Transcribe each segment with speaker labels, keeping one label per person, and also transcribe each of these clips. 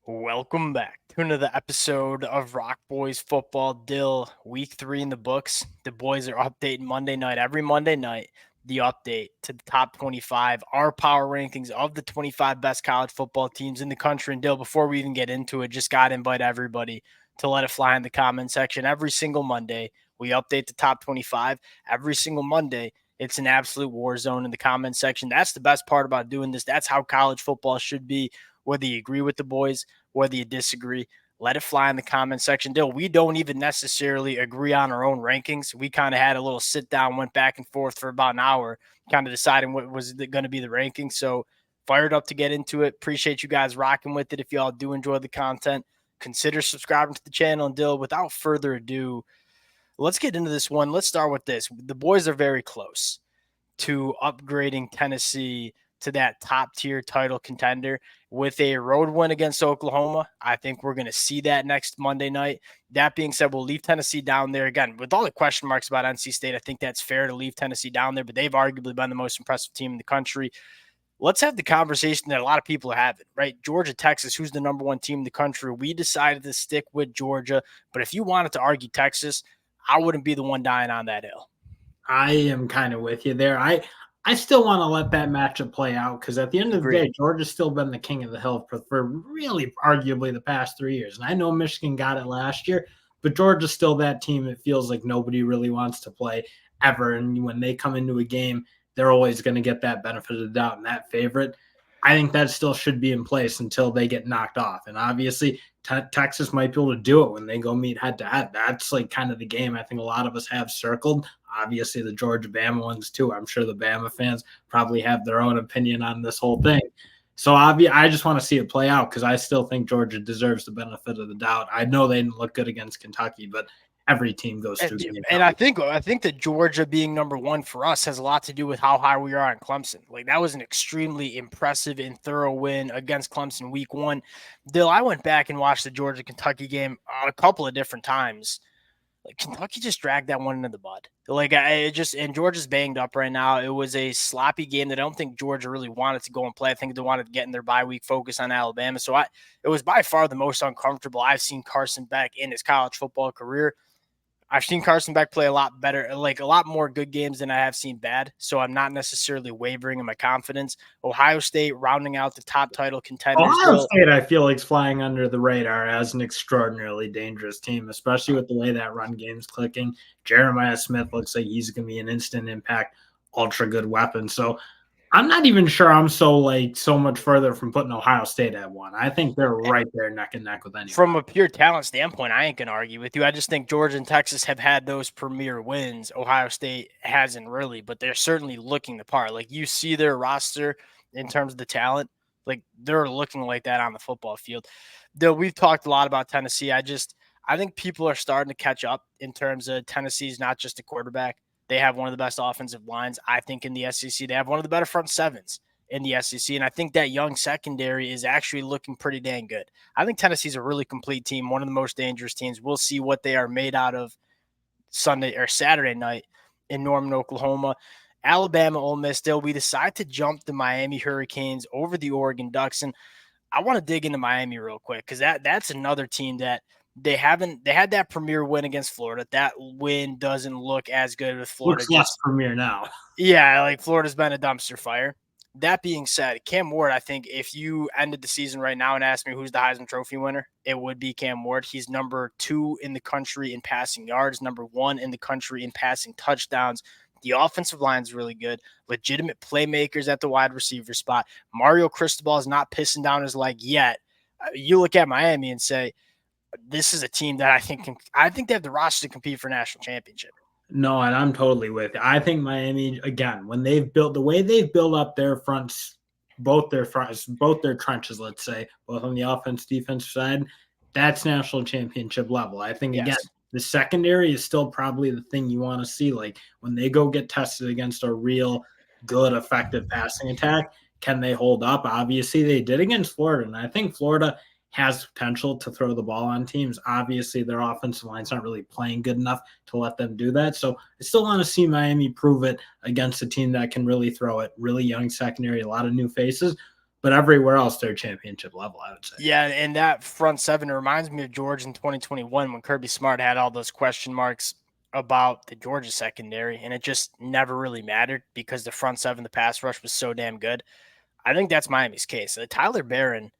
Speaker 1: Welcome back to another episode of Rock Boys Football. Dill, week 3 in the books. The boys are updating Monday night, every Monday night, the update to the top 25, our power rankings of the 25 best college football teams in the country. And Dill, before we even get into it, just got to invite everybody to let it fly in the comment section. Every single Monday, we update the top 25. Every single Monday, it's an absolute war zone in the comment section. That's the best part about doing this. That's how college football should be. Whether you agree with the boys, whether you disagree, let it fly in the comment section. Dill, we don't even necessarily agree on our own rankings. We kind of had a little sit down, went back and forth for about an hour, kind of deciding what was going to be the ranking. So fired up to get into it. Appreciate you guys rocking with it. If y'all do enjoy the content, consider subscribing to the channel. And Dill, without further ado, let's get into this one. Let's start with this. The boys are very close to upgrading Tennessee to that top tier title contender with a road win against Oklahoma. I think we're going to see that next Monday night. That being said, we'll leave Tennessee down there. Again, with all the question marks about NC State, I think that's fair to leave Tennessee down there, but they've arguably been the most impressive team in the country. Let's have the conversation that a lot of people are having, right? Georgia, Texas, who's the number one team in the country? We decided to stick with Georgia, but if you wanted to argue Texas, I wouldn't be the one dying on that hill.
Speaker 2: I am kind of with you there. I still want to let that matchup play out because at the end of the day, Georgia's still been the king of the hill for really arguably the past 3 years. And I know Michigan got it last year, but Georgia's still that team it feels like nobody really wants to play ever. And when they come into a game, they're always going to get that benefit of the doubt and that favorite. I think that still should be in place until they get knocked off. And obviously, Texas might be able to do it when they go meet head to head. That's like kind of the game I think a lot of us have circled. Obviously, the Georgia Bama ones too. I'm sure the Bama fans probably have their own opinion on this whole thing. So I just want to see it play out because I still think Georgia deserves the benefit of the doubt. I know they didn't look good against Kentucky, but every team goes through games.
Speaker 1: And I think that Georgia being number one for us has a lot to do with how high we are on Clemson. Like that was an extremely impressive and thorough win against Clemson week 1. Dill, I went back and watched the Georgia Kentucky game a couple of different times. Like Kentucky just dragged that one into the bud. Like and Georgia's banged up right now. It was a sloppy game that I don't think Georgia really wanted to go and play. I think they wanted to get in their bye week focus on Alabama. So it was by far the most uncomfortable I've seen Carson Beck in his college football career. I've seen Carson Beck play a lot better, like a lot more good games than I have seen bad. So I'm not necessarily wavering in my confidence. Ohio State rounding out the top title contenders.
Speaker 2: Ohio State, I feel like, is flying under the radar as an extraordinarily dangerous team, especially with the way that run game's clicking. Jeremiah Smith looks like he's going to be an instant impact, ultra good weapon. So I'm not even sure I'm so much further from putting Ohio State at 1. I think they're right there neck and neck with anyone.
Speaker 1: From a pure talent standpoint, I ain't going to argue with you. I just think Georgia and Texas have had those premier wins. Ohio State hasn't really, but they're certainly looking the part. Like you see their roster in terms of the talent, like they're looking like that on the football field. Though we've talked a lot about Tennessee, I think people are starting to catch up in terms of Tennessee's not just a quarterback. They have one of the best offensive lines, I think, in the SEC. They have one of the better front sevens in the SEC, and I think that young secondary is actually looking pretty dang good. I think Tennessee's a really complete team, one of the most dangerous teams. We'll see what they are made out of Sunday or Saturday night in Norman, Oklahoma. Alabama, Ole Miss, still, we decide to jump the Miami Hurricanes over the Oregon Ducks, and I want to dig into Miami real quick because that's another team that they had that premier win against Florida. That win doesn't look as good with Florida.
Speaker 2: Looks less premier now.
Speaker 1: Yeah, like Florida's been a dumpster fire. That being said, Cam Ward, I think if you ended the season right now and asked me who's the Heisman Trophy winner, it would be Cam Ward. He's number 2 in the country in passing yards, number 1 in the country in passing touchdowns. The offensive line is really good. Legitimate playmakers at the wide receiver spot. Mario Cristobal is not pissing down his leg yet. You look at Miami and say, this is a team that I think they have the roster to compete for a national championship.
Speaker 2: No, and I'm totally with you. I think Miami, again, when they've built the way they've built up their fronts, both their trenches, let's say, both on the offense, defense side, that's national championship level. I think, again, the secondary is still probably the thing you want to see. Like when they go get tested against a real good, effective passing attack, can they hold up? Obviously, they did against Florida, and I think Florida has potential to throw the ball on teams. Obviously, their offensive line's not really playing good enough to let them do that. So I still want to see Miami prove it against a team that can really throw it. Really young secondary, a lot of new faces. but everywhere else they're championship level, I would say.
Speaker 1: Yeah, and that front seven reminds me of Georgia in 2021 when Kirby Smart had all those question marks about the Georgia secondary, and it just never really mattered because the front seven, the pass rush was so damn good. I think that's Miami's case. Tyler Barron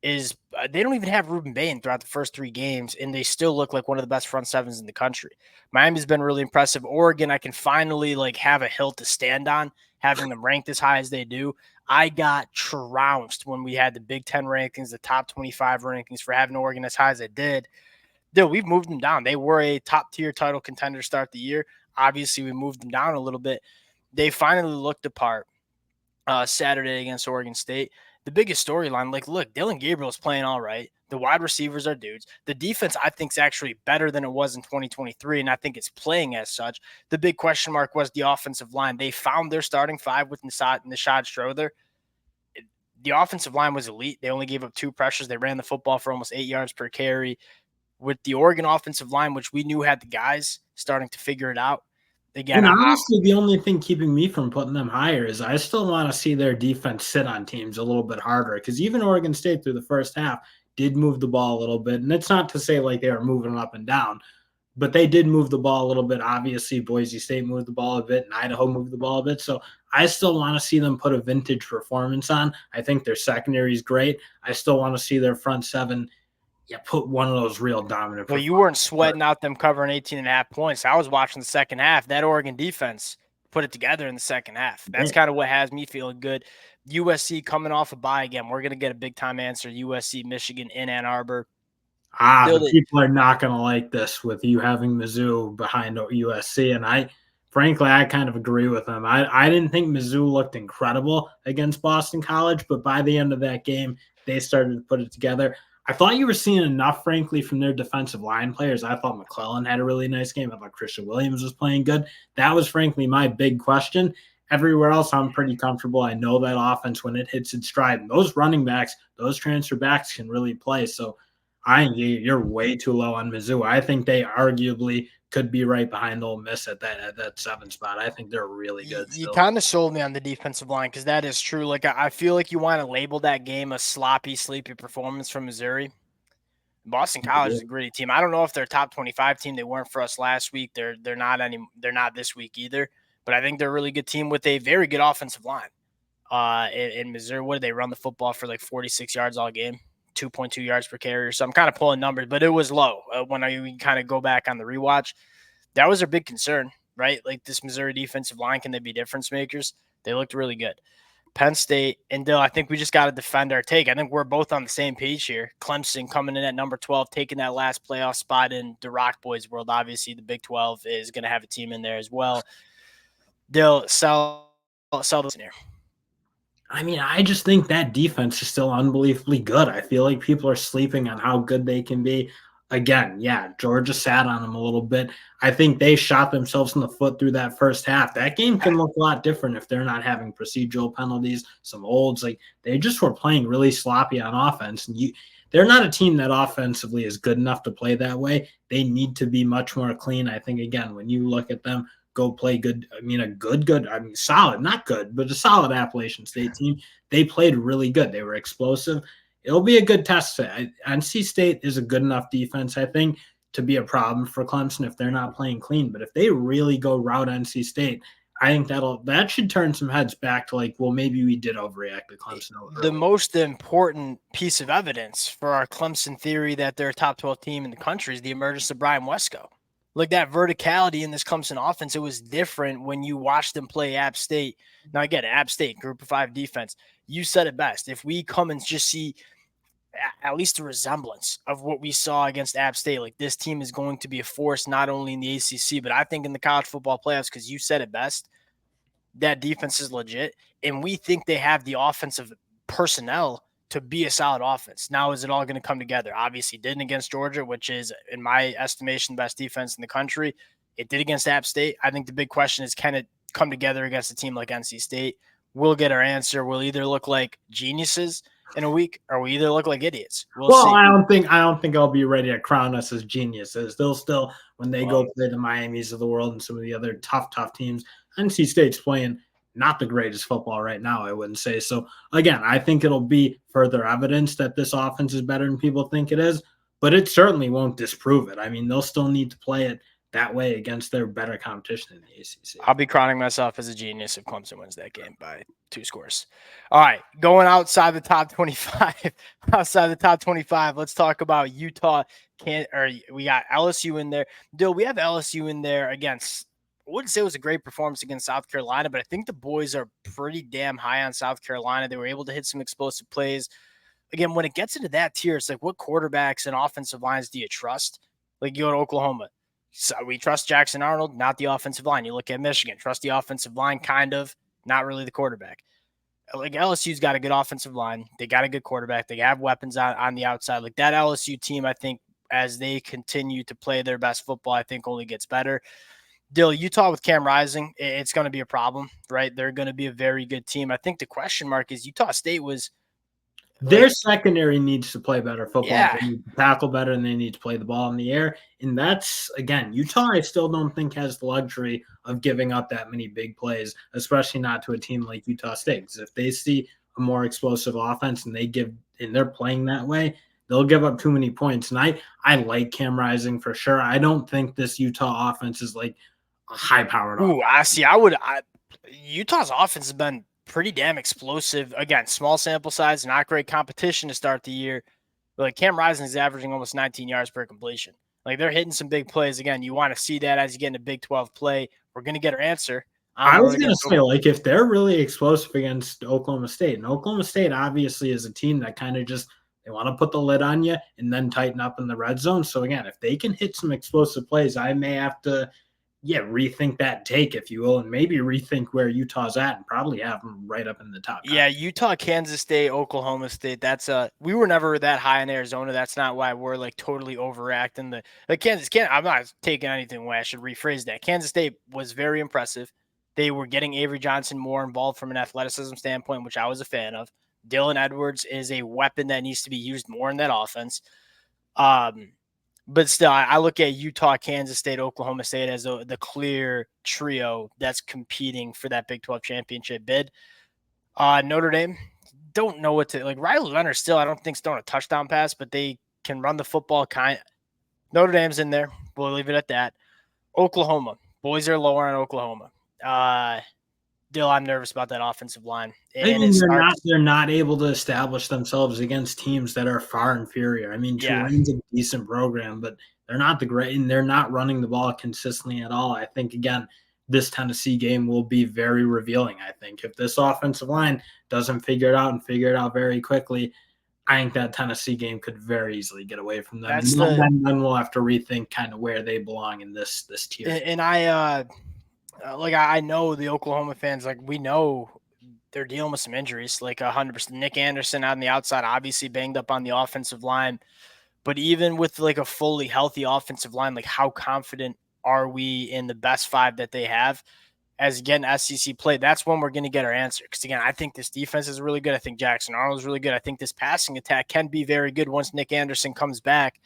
Speaker 1: is they don't even have Ruben Bain throughout the first 3 games, and they still look like one of the best front sevens in the country. Miami's been really impressive. Oregon, I can finally have a hill to stand on, having them ranked as high as they do. I got trounced when we had the Big Ten rankings, the top 25 rankings for having Oregon as high as I did. Dude, we've moved them down. They were a top-tier title contender to start the year. Obviously, we moved them down a little bit. They finally looked apart Saturday against Oregon State. The biggest storyline, look, Dylan Gabriel is playing all right. The wide receivers are dudes. The defense, I think, is actually better than it was in 2023, and I think it's playing as such. The big question mark was the offensive line. They found their starting five with Nishad Strother. The offensive line was elite. They only gave up 2 pressures. They ran the football for almost 8 yards per carry. With the Oregon offensive line, which we knew had the guys starting to figure it out. Again,
Speaker 2: and honestly, the only thing keeping me from putting them higher is I still want to see their defense sit on teams a little bit harder, because even Oregon State through the first half did move the ball a little bit. And it's not to say they were moving up and down, but they did move the ball a little bit. Obviously, Boise State moved the ball a bit and Idaho moved the ball a bit. So I still want to see them put a vintage performance on. I think their secondary is great. I still want to see their front seven put one of those real dominant.
Speaker 1: Well, you weren't sweating out them covering 18.5 points. I was watching the second half. That Oregon defense put it together in the second half. That's kind of what has me feeling good. USC coming off a bye again. We're going to get a big-time answer. USC, Michigan, in Ann Arbor.
Speaker 2: The people are not going to like this with you having Mizzou behind USC. And frankly, I kind of agree with them. I didn't think Mizzou looked incredible against Boston College, but by the end of that game, they started to put it together. I thought you were seeing enough, frankly, from their defensive line players. I thought McClellan had a really nice game. I thought Christian Williams was playing good. That was, frankly, my big question. Everywhere else, I'm pretty comfortable. I know that offense, when it hits its stride, those running backs, those transfer backs can really play. So you're way too low on Mizzou. I think they arguably could be right behind Ole Miss at that 7 spot. I think they're really good.
Speaker 1: You kind of sold me on the defensive line, because that is true. I feel like you want to label that game a sloppy, sleepy performance from Missouri. Boston College is a gritty team. I don't know if they're a top 25 team. They weren't for us last week. They're not They're not this week either. But I think they're a really good team with a very good offensive line. In Missouri, what did they run the football for 46 yards all game? 2.2 yards per carry or so. I'm kind of pulling numbers, but it was low when we kind of go back on the rewatch. That was our big concern, right? This Missouri defensive line, can they be difference makers? They looked really good. Penn State and Dill, I think we just got to defend our take. I think we're both on the same page here. Clemson coming in at number 12, taking that last playoff spot in the Rock Boys world. Obviously, the Big 12 is going to have a team in there as well. Dill, sell this in here.
Speaker 2: I mean, I just think that defense is still unbelievably good. I feel like people are sleeping on how good they can be. Again, Georgia sat on them a little bit. I think they shot themselves in the foot through that first half. That game can look a lot different if they're not having procedural penalties, some olds. They just were playing really sloppy on offense. And they're not a team that offensively is good enough to play that way. They need to be much more clean. I think, again, when you look at them, go play good. Solid, not good, but a solid Appalachian State team. They played really good. They were explosive. It'll be a good test. NC State is a good enough defense, I think, to be a problem for Clemson if they're not playing clean. But if they really go route NC State, I think that should turn some heads back to maybe we did overreact to Clemson.
Speaker 1: The most important piece of evidence for our Clemson theory that they're a top 12 team in the country is the emergence of Brian Wesco. That verticality in this Clemson offense, it was different when you watched them play App State. Now, again, App State, Group of 5 defense. You said it best. If we come and just see at least a resemblance of what we saw against App State, this team is going to be a force not only in the ACC, but I think in the college football playoffs, because you said it best. That defense is legit, and we think they have the offensive personnel to be a solid offense. Now, is it all going to come together? Obviously, it didn't against Georgia, which is, in my estimation, the best defense in the country. It did against App State. I think the big question is, can it come together against a team like NC State? We'll get our answer. We'll either look like geniuses in a week, or we either look like idiots. We'll see.
Speaker 2: I don't think I'll be ready to crown us as geniuses. They'll still, when they go play the Miamis of the world and some of the other tough teams, NC State's playing not the greatest football right now, I wouldn't say. So again, I think it'll be further evidence that this offense is better than people think it is, but it certainly won't disprove it. I mean, they'll still need to play it that way against their better competition in the ACC.
Speaker 1: I'll be crowning myself as a genius if Clemson wins that game by 2 scores. All right, going outside the top 25. Outside the top 25, let's talk about Utah. We got LSU in there. Dill, we have LSU in there against. I wouldn't say it was a great performance against South Carolina, but I think the boys are pretty damn high on South Carolina. They were able to hit some explosive plays. Again, when it gets into that tier, it's like, what quarterbacks and offensive lines do you trust? Like, you go to Oklahoma. So we trust Jackson Arnold, not the offensive line. You look at Michigan, trust the offensive line, kind of, not really the quarterback. Like, LSU's got a good offensive line. They got a good quarterback. They have weapons on the outside. Like, that LSU team, I think, as they continue to play their best football, I think only gets better. Dill, Utah with Cam Rising, it's going to be a problem, right? They're going to be a very good team. I think the question mark is Utah State was –
Speaker 2: their secondary needs to play better football.
Speaker 1: Yeah.
Speaker 2: They need to tackle better, and they need to play the ball in the air. And that's, again, Utah, I still don't think has the luxury of giving up that many big plays, especially not to a team like Utah State. Because if they see a more explosive offense and they're playing that way, they'll give up too many points. And I like Cam Rising for sure. I don't think this Utah offense is like a high-powered offense.
Speaker 1: I see. Utah's offense has been pretty damn explosive. Again, small sample size, not great competition to start the year. But like Cam Rising is averaging almost 19 yards per completion. Like, they're hitting some big plays. Again, you want to see that as you get into Big 12 play. We're going to get our answer.
Speaker 2: I was going to say, like, if they're really explosive against Oklahoma State, and Oklahoma State obviously is a team that kind of just, they want to put the lid on you and then tighten up in the red zone. So again, if they can hit some explosive plays, I may have to rethink that take, if you will, and maybe rethink where Utah's at and probably have them right up in the top 10.
Speaker 1: Yeah, Utah, Kansas State, Oklahoma State. That's we were never that high in Arizona. That's not why we're like totally overreacting. I'm not taking anything away. I should rephrase that. Kansas State was very impressive. They were getting Avery Johnson more involved from an athleticism standpoint, which I was a fan of. Dylan Edwards is a weapon that needs to be used more in that offense. But still, I look at Utah, Kansas State, Oklahoma State as the clear trio that's competing for that Big 12 championship bid. Notre Dame, don't know what to – like, Riley Leonard still, I don't think, throwing a touchdown pass, but they can run the football kind. Notre Dame's in there. We'll leave it at that. Oklahoma. Boys are lower on Oklahoma. Dill, I'm nervous about that offensive line.
Speaker 2: They're not able to establish themselves against teams that are far inferior. I mean, Tulane's a decent program, but they're not the great, and they're not running the ball consistently at all. I think, again, this Tennessee game will be very revealing. I think if this offensive line doesn't figure it out very quickly, I think that Tennessee game could very easily get away from them. Then we'll have to rethink kind of where they belong in this tier.
Speaker 1: And I know the Oklahoma fans, like, we know they're dealing with some injuries, like 100%. Nick Anderson on the outside, obviously banged up on the offensive line. But even with like a fully healthy offensive line, like, how confident are we in the best five that they have as, again, SEC play? That's when we're going to get our answer. Because, again, I think this defense is really good. I think Jackson Arnold is really good. I think this passing attack can be very good once Nick Anderson comes back.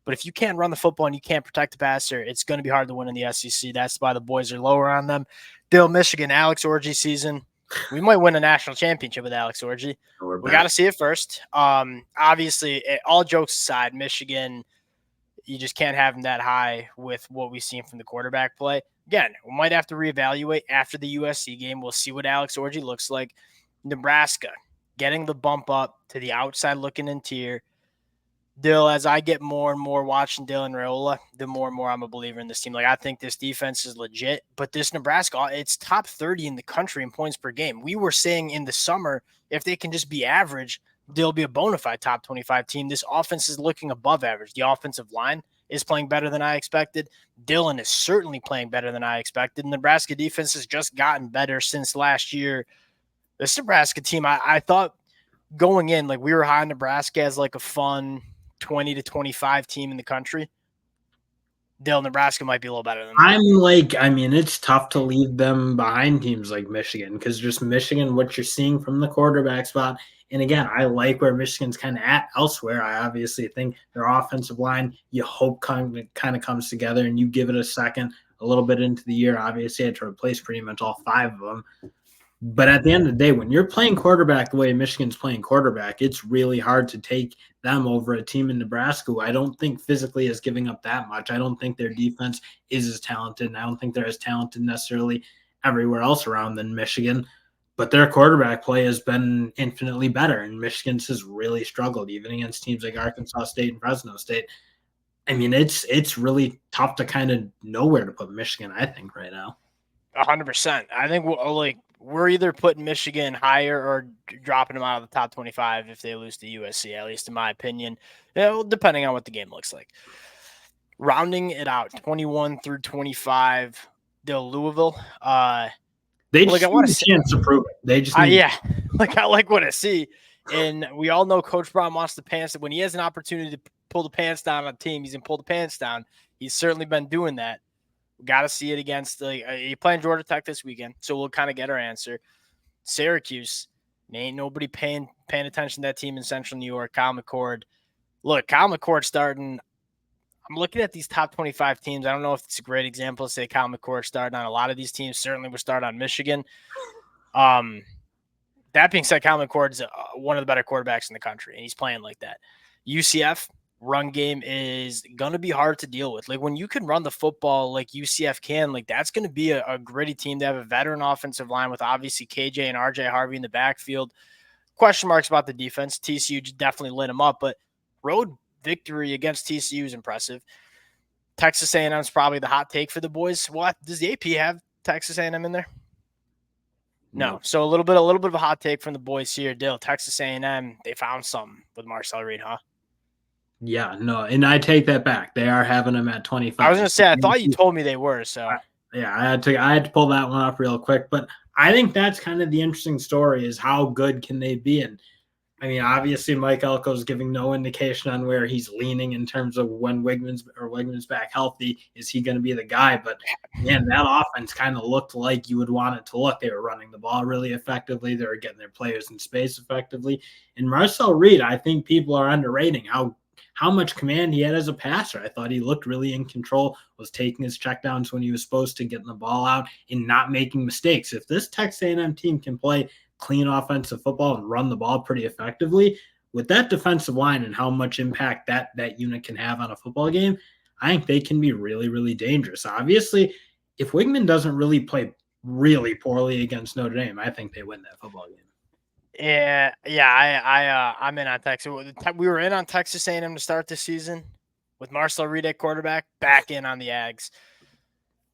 Speaker 1: But if you can't run the football and you can't protect the passer, it's going to be hard to win in the SEC. That's why the boys are lower on them. Dill, Michigan, Alex Orji season. We might win a national championship with Alex Orji. We got to see it first. Obviously, all jokes aside, Michigan, you just can't have them that high with what we've seen from the quarterback play. Again, we might have to reevaluate after the USC game. We'll see what Alex Orji looks like. Nebraska, getting the bump up to the outside looking in tier. Dill, as I get more and more watching Dylan Raiola, the more and more I'm a believer in this team. Like, I think this defense is legit, but this Nebraska, it's top 30 in the country in points per game. We were saying in the summer, if they can just be average, they'll be a bona fide top 25 team. This offense is looking above average. The offensive line is playing better than I expected. Dylan is certainly playing better than I expected. Nebraska defense has just gotten better since last year. This Nebraska team, I thought going in, like, we were high on Nebraska as like a fun 20 to 25 team in the country. Dill, Nebraska might be a little better than that.
Speaker 2: It's tough to leave them behind teams like Michigan, because just Michigan, what you're seeing from the quarterback spot. And again, I like where Michigan's kind of at elsewhere. I obviously think their offensive line, you hope kind of comes together, and you give it a second, a little bit into the year. Obviously, I had to replace pretty much all five of them. But at the end of the day, when you're playing quarterback the way Michigan's playing quarterback, it's really hard to take them over a team in Nebraska who I don't think physically is giving up that much. I don't think their defense is as talented, and I don't think they're as talented necessarily everywhere else around than Michigan. But their quarterback play has been infinitely better, and Michigan's has really struggled, even against teams like Arkansas State and Fresno State. I mean, it's really tough to kind of know where to put Michigan, I think, right now.
Speaker 1: 100%. I think we're either putting Michigan higher or dropping them out of the top 25 if they lose to USC, at least in my opinion, depending on what the game looks like. Rounding it out, 21 through 25, Louisville.
Speaker 2: They just need a chance to prove it. They just need
Speaker 1: I like what I see. And we all know Coach Brown wants the pants. When he has an opportunity to pull the pants down on a team, he's going to pull the pants down. He's certainly been doing that. Got to see it against you're playing Georgia Tech this weekend, so we'll kind of get our answer. Syracuse, ain't nobody paying attention to that team in Central New York. Kyle McCord. Look, Kyle McCord starting. I'm looking at these top 25 teams. I don't know if it's a great example to say Kyle McCord starting on a lot of these teams. Certainly would start on Michigan. That being said, Kyle McCord's one of the better quarterbacks in the country, and he's playing like that. UCF run game is going to be hard to deal with. Like when you can run the football like UCF can, like that's going to be a gritty team. They have a veteran offensive line with obviously KJ and RJ Harvey in the backfield. Question marks about the defense. TCU definitely lit them up, but road victory against TCU is impressive. Texas A&M is probably the hot take for the boys. What does the AP have Texas A&M in there? No. So a little bit of a hot take from the boys here. Dill, Texas A&M, they found something with Marcel Reed, huh?
Speaker 2: Yeah, no, and I take that back. They are having them at 25.
Speaker 1: I was gonna say, I thought you told me they were. So
Speaker 2: yeah, I had to pull that one up real quick. But I think that's kind of the interesting story is how good can they be? And I mean, obviously, Mike Elko is giving no indication on where he's leaning in terms of when Wigman's back healthy. Is he going to be the guy? But man, that offense kind of looked like you would want it to look. They were running the ball really effectively. They were getting their players in space effectively. And Marcel Reed, I think people are underrating how much command he had as a passer. I thought he looked really in control, was taking his checkdowns when he was supposed to, getting the ball out and not making mistakes. If this Texas A&M team can play clean offensive football and run the ball pretty effectively, with that defensive line and how much impact that unit can have on a football game, I think they can be really, really dangerous. Obviously, if Wigman doesn't really play really poorly against Notre Dame, I think they win that football game.
Speaker 1: I'm in on Texas. We were in on Texas A&M to start the season with Marcel Reed at quarterback. Back in on the Ags.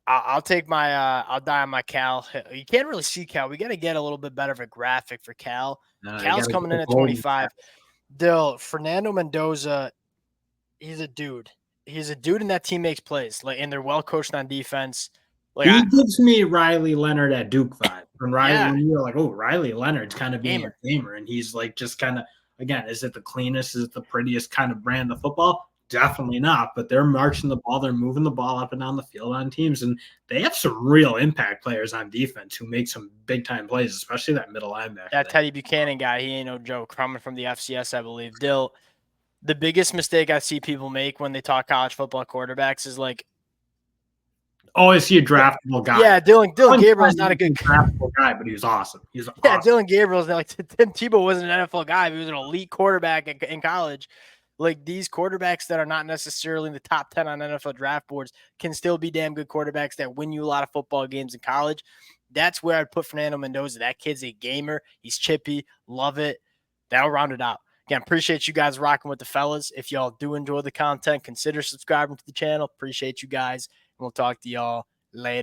Speaker 1: I'll take my I'll die on my Cal. You can't really see Cal. We got to get a little bit better of a graphic for Cal. Cal's coming in at 25. Dill, Fernando Mendoza, he's a dude. He's a dude, and that team makes plays. And they're well coached on defense.
Speaker 2: He gives me Riley Leonard at Duke vibe. When you're like, oh, Riley Leonard's kind of being a gamer, and he's like just kind of, again, is it the cleanest, is it the prettiest kind of brand of football? Definitely not, but they're marching the ball, they're moving the ball up and down the field on teams, and they have some real impact players on defense who make some big-time plays, especially that middle linebacker.
Speaker 1: That Teddy Buchanan guy, he ain't no joke, coming from the FCS, I believe. Dill, the biggest mistake I see people make when they talk college football quarterbacks is like,
Speaker 2: oh, is he a draftable guy?
Speaker 1: Yeah, Dylan Gabriel's not a good
Speaker 2: draftable guy, but he was awesome. He's awesome.
Speaker 1: Dylan Gabriel's like Tim Tebow wasn't an NFL guy, but he was an elite quarterback in college. Like these quarterbacks that are not necessarily in the top 10 on NFL draft boards can still be damn good quarterbacks that win you a lot of football games in college. That's where I'd put Fernando Mendoza. That kid's a gamer. He's chippy. Love it. That'll round it out. Again, appreciate you guys rocking with the fellas. If y'all do enjoy the content, consider subscribing to the channel. Appreciate you guys. We'll talk to y'all later.